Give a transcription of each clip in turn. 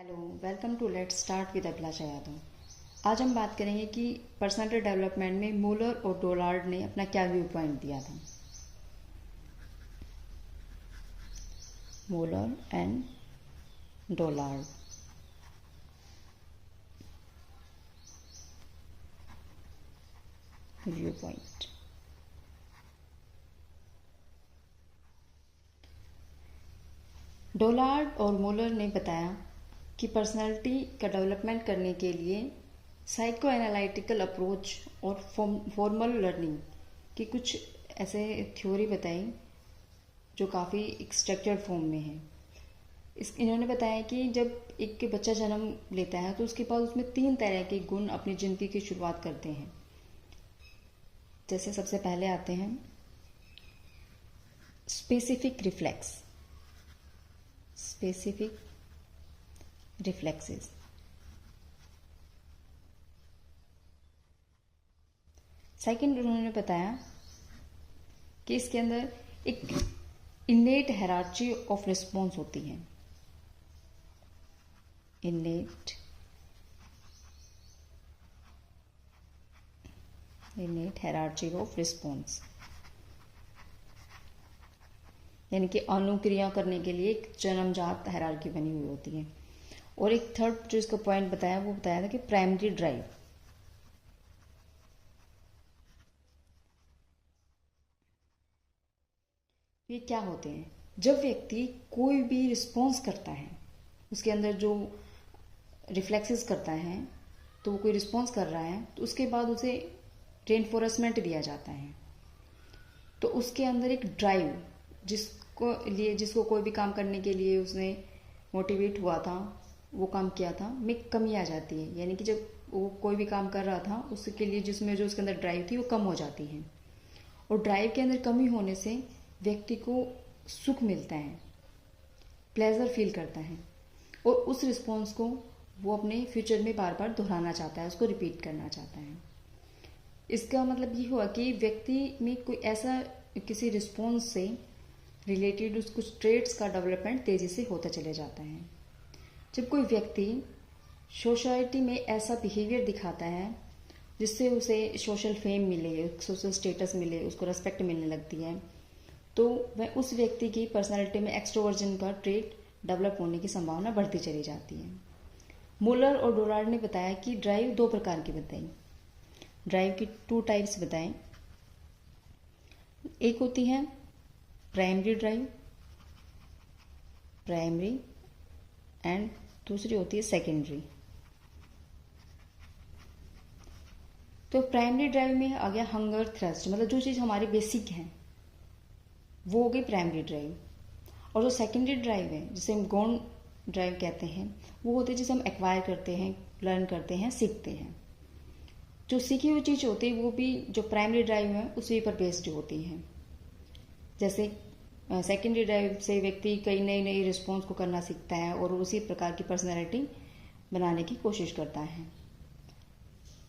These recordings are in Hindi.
Hello, welcome to let's start with Abhilasha Yadav. आज हम बात करेंगे कि पर्सनालिटी डेवलपमेंट में मूलर और डोलार्ड ने अपना क्या व्यू पॉइंट दिया था। Miller and Dollard. View point. Dollard और मूलर ने बताया कि पर्सनालिटी का डेवलपमेंट करने के लिए साइको एनालिटिकल अप्रोच और फॉर्मल लर्निंग की कुछ ऐसे थ्योरी बताई जो काफ़ी स्ट्रक्चर्ड फॉर्म में है। इन्होंने बताया कि जब एक बच्चा जन्म लेता है तो उसके पास उसमें 3 तरह के गुण अपनी जिंदगी की शुरुआत करते हैं। जैसे सबसे पहले आते हैं specific reflex, specific reflexes. Second, उन्होंने बताया कि इसके अंदर एक इनेट हायरार्ची ऑफ रिस्पॉन्स होती है। इनेट हायरार्ची ऑफ रिस्पॉन्स, यानी कि अनुक्रिया करने के लिए एक जन्मजात हायरार्की बनी हुई होती है। और एक थर्ड जो इसका पॉइंट बताया वो बताया था कि प्राइमरी ड्राइव। ये क्या होते हैं? जब व्यक्ति कोई भी रिस्पॉन्स करता है, उसके अंदर जो रिफ्लेक्सेस करता है, तो वो कोई रिस्पॉन्स कर रहा है तो उसके बाद उसे रेनफोर्समेंट दिया जाता है। तो उसके अंदर एक ड्राइव, जिसको कोई भी काम करने के लिए उसने मोटिवेट हुआ था, वो काम किया था, में कमी आ जाती है। यानी कि जब वो कोई भी काम कर रहा था उसके लिए जिसमें जो उसके अंदर ड्राइव थी वो कम हो जाती है। और ड्राइव के अंदर कमी होने से व्यक्ति को सुख मिलता है, प्लेजर फील करता है, और उस रिस्पॉन्स को वो अपने फ्यूचर में बार बार दोहराना चाहता है, उसको रिपीट करना चाहता है। इसका मतलब ये हुआ कि व्यक्ति में कोई ऐसा किसी रिस्पॉन्स से रिलेटेड कुछ ट्रेड्स का डेवलपमेंट तेजी से होता चले जाता है। जब कोई व्यक्ति सोसाइटी में ऐसा बिहेवियर दिखाता है जिससे उसे सोशल फेम मिले, सोशल स्टेटस मिले, उसको रेस्पेक्ट मिलने लगती है, तो वह उस व्यक्ति की पर्सनालिटी में एक्सट्रोवर्जन का ट्रेट डेवलप होने की संभावना बढ़ती चली जाती है। मूलर और डोलार्ड ने बताया कि ड्राइव 2 प्रकार की बताई। ड्राइव की 2 टाइप्स बताएं। एक होती है प्राइमरी ड्राइव, प्राइमरी, एंड दूसरी होती है सेकेंडरी। तो प्राइमरी ड्राइव में आ गया हंगर, थ्रस्ट, मतलब जो चीज़ हमारी बेसिक है वो हो गई प्राइमरी ड्राइव। और जो सेकेंडरी ड्राइव है, जिसे हम गौण ड्राइव कहते हैं, वो होते हैं जिसे हम एक्वायर करते हैं, लर्न करते हैं, सीखते हैं। जो सीखी हुई चीज़ होती है वो भी जो प्राइमरी ड्राइव है उसी पर बेस्ड होती है। जैसे सेकेंडरी ड्राइव से व्यक्ति कई नई रिस्पॉन्स को करना सीखता है और उसी प्रकार की पर्सनैलिटी बनाने की कोशिश करता है।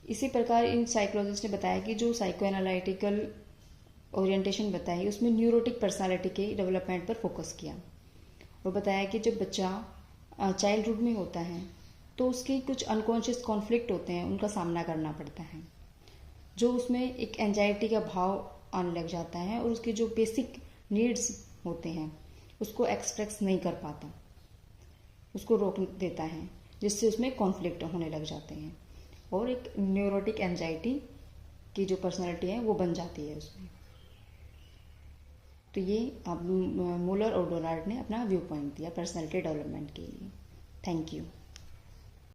इसी प्रकार इन साइकोलॉजिस्ट ने बताया कि जो साइको एनालिटिकल ओरिएंटेशन बताई उसमें न्यूरोटिक पर्सनालिटी के डेवलपमेंट पर फोकस किया, और बताया कि जब बच्चा चाइल्डहुड में होता है तो उसके कुछ अनकॉन्शियस कॉन्फ्लिक्ट होते हैं, उनका सामना करना पड़ता है, जो उसमें एक एंजाइटी का भाव आने लग जाता है और उसके जो बेसिक नीड्स होते हैं उसको एक्सप्रेस नहीं कर पाता, उसको रोक देता है, जिससे उसमें कॉन्फ्लिक्ट होने लग जाते हैं और एक न्यूरोटिक एंजाइटी की जो पर्सनालिटी है वो बन जाती है उसमें। तो ये मूलर और डोलार्ड ने अपना व्यू पॉइंट दिया पर्सनालिटी डेवलपमेंट के लिए। Thank you.